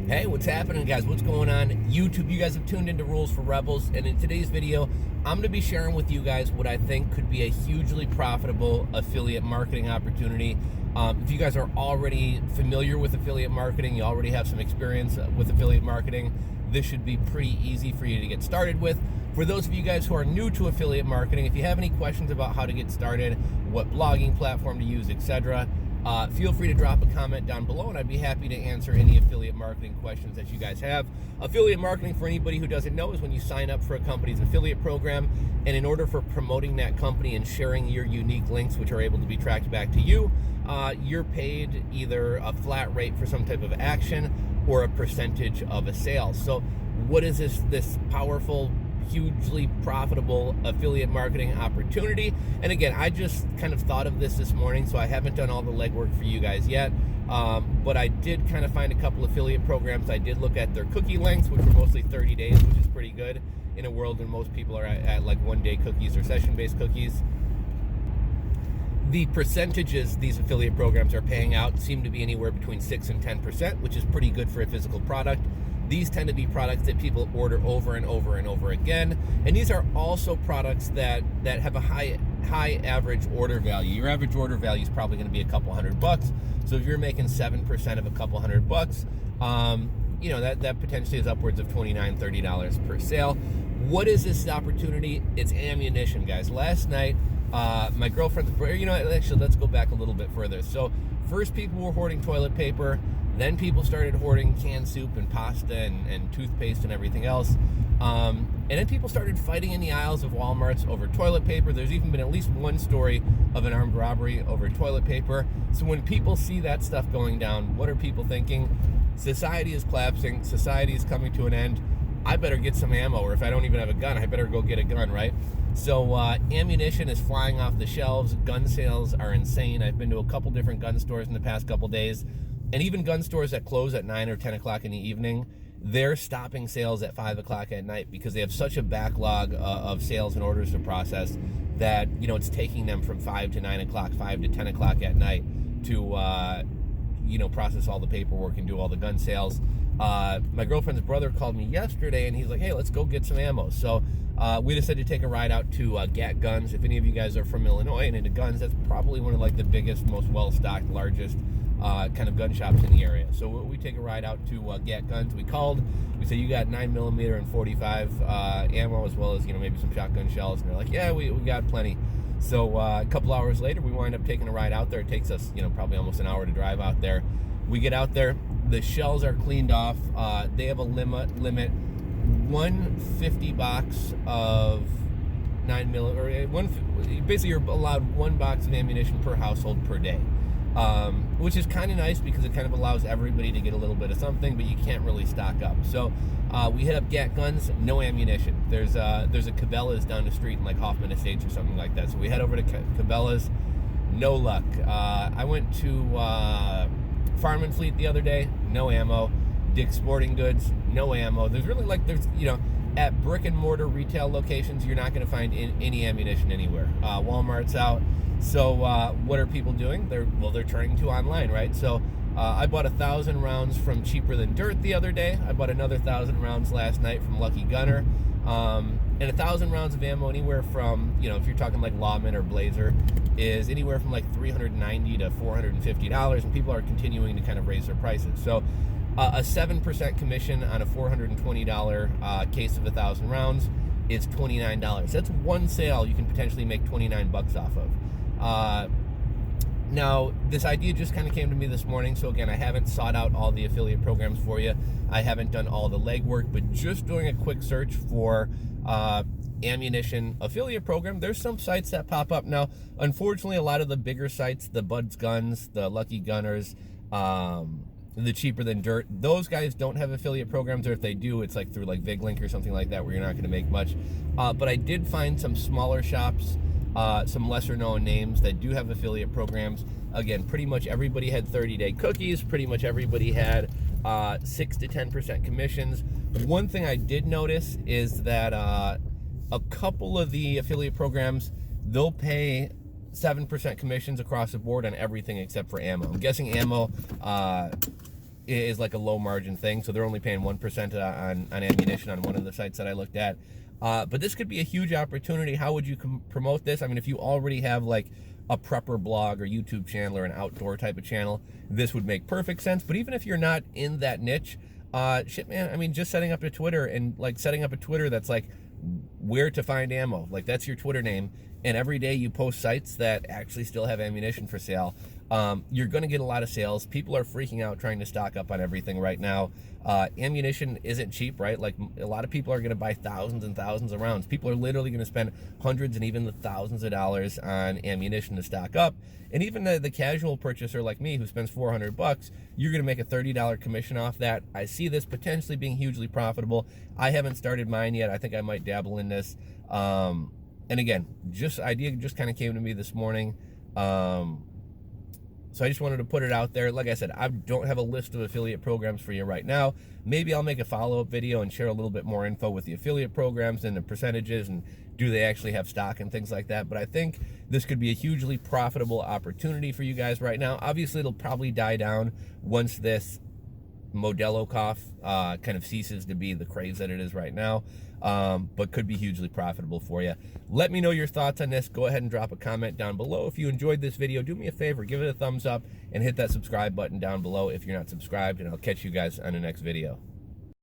Hey, what's happening, guys? What's going on? YouTube, you guys have tuned into Rules for Rebels, and in today's video, I'm going to be sharing with you guys what I think could be a hugely profitable affiliate marketing opportunity. If you guys are already familiar with affiliate marketing, you already have some experience with affiliate marketing, this should be pretty easy for you to get started with. For those of you guys who are new to affiliate marketing, if you have any questions about how to get started, what blogging platform to use, etc., feel free to drop a comment down below, and I'd be happy to answer any affiliate marketing questions that you guys have. Affiliate marketing, for anybody who doesn't know, is when you sign up for a company's affiliate program, and in order for promoting that company and sharing your unique links, which are able to be tracked back to you, you're paid either a flat rate for some type of action or a percentage of a sale. So what is this powerful, hugely profitable affiliate marketing opportunity? And again, I just kind of thought of this morning, so I haven't done all the legwork for you guys yet, but I did kind of find a couple affiliate programs. I did look at their cookie lengths, which were mostly 30 days, which is pretty good in a world when most people are at like one-day cookies or session-based cookies. The percentages these affiliate programs are paying out seem to be anywhere between 6 and 10%, which is pretty good for a physical product. These tend to be products that people order over and over and over again. And these are also products that have a high average order value. Your average order value is probably going to be a couple $100. So if you're making 7% of a couple $100, you know, that potentially is upwards of $29, $30 per sale. What is this opportunity? It's ammunition, guys. Last night, my girlfriend, you know, actually, let's go back a little bit further. So first people were hoarding toilet paper. Then people started hoarding canned soup and pasta and toothpaste and everything else. And then people started fighting in the aisles of Walmarts over toilet paper. There's even been at least one story of an armed robbery over toilet paper. So when people see that stuff going down, what are people thinking? Society is collapsing. Society is coming to an end. I better get some ammo, or if I don't even have a gun, I better go get a gun, right? So ammunition is flying off the shelves. Gun sales are insane. I've been to a couple different gun stores in the past couple days. And even gun stores that close at 9 or 10 o'clock in the evening, they're stopping sales at 5 o'clock at night because they have such a backlog of sales and orders to process that, you know, it's taking them from 5 to 9 o'clock, 5 to 10 o'clock at night to, you know, process all the paperwork and do all the gun sales. My girlfriend's brother called me yesterday, and he's like, hey, let's go get some ammo. So we decided to take a ride out to Gat Guns. If any of you guys are from Illinois and into guns, that's probably one of like the biggest, most well-stocked, largest kind of gun shops in the area. So we take a ride out to Gat Guns. We called. We said, you got 9mm and 45 ammo, as well as, you know, maybe some shotgun shells. And they're like, yeah, we got plenty. So a couple hours later, we wind up taking a ride out there. It takes us, you know, probably almost an hour to drive out there. We get out there. The shells are cleaned off. They have a limit. 150 box of 9mm, or basically you're allowed 1 box of ammunition per household per day. Which is kind of nice because it kind of allows everybody to get a little bit of something, but you can't really stock up. So we hit up Gat Guns, no ammunition. There's a Cabela's down the street in like Hoffman Estates or something like that. So we head over to Cabela's, no luck. I went to Farm and Fleet the other day, no ammo. Dick's Sporting Goods, no ammo. There's you know, at brick and mortar retail locations, you're not going to find any ammunition anywhere. Walmart's out. So what are people doing? They're turning to online, right? So I bought 1,000 rounds from Cheaper Than Dirt the other day. I bought another 1,000 rounds last night from Lucky Gunner. And 1,000 rounds of ammo, anywhere from, you know, if you're talking like Lawman or Blazer, is anywhere from like $390 to $450, and people are continuing to kind of raise their prices. So a 7% commission on a $420 case of 1,000 rounds is $29. That's one sale you can potentially make 29 bucks off of. Now, this idea just kind of came to me this morning, so again, I haven't sought out all the affiliate programs for you. I haven't done all the legwork, but just doing a quick search for ammunition affiliate program, there's some sites that pop up. Now, unfortunately, a lot of the bigger sites, the Bud's Guns, the Lucky Gunners, the Cheaper Than Dirt, those guys don't have affiliate programs, or if they do, it's like through like VigLink or something like that, where you're not going to make much. But I did find some smaller shops, some lesser known names that do have affiliate programs. Again, pretty much everybody had 30-day cookies. Pretty much everybody had 6 to 10% commissions. One thing I did notice is that a couple of the affiliate programs, they'll pay 7% commissions across the board on everything except for ammo. I'm guessing ammo is like a low margin thing, so they're only paying 1% on ammunition on one of the sites that I looked at. But this could be a huge opportunity. How would you promote this? I mean, if you already have like a prepper blog or YouTube channel or an outdoor type of channel, this would make perfect sense. But even if you're not in that niche, shit, man, I mean, just setting up a Twitter and like setting up a Twitter that's like where to find ammo, like that's your Twitter name, and every day you post sites that actually still have ammunition for sale, you're going to get a lot of sales. People are freaking out trying to stock up on everything right now. Ammunition isn't cheap, right? Like a lot of people are going to buy thousands and thousands of rounds. People are literally going to spend hundreds and even thousands of dollars on ammunition to stock up. And even the casual purchaser like me who spends $400, you're going to make a $30 commission off that. I see this potentially being hugely profitable. I haven't started mine yet. I think I might dabble in this. And again, idea just kind of came to me this morning. So I just wanted to put it out there. Like I said, I don't have a list of affiliate programs for you right now. Maybe I'll make a follow-up video and share a little bit more info with the affiliate programs and the percentages and do they actually have stock and things like that. But I think this could be a hugely profitable opportunity for you guys right now. Obviously, it'll probably die down once this Modelo cough kind of ceases to be the craze that it is right now, but could be hugely profitable for you. Let me know your thoughts on this. Go ahead and drop a comment down below. If you enjoyed this video, do me a favor, give it a thumbs up and hit that subscribe button down below if you're not subscribed, and I'll catch you guys on the next video.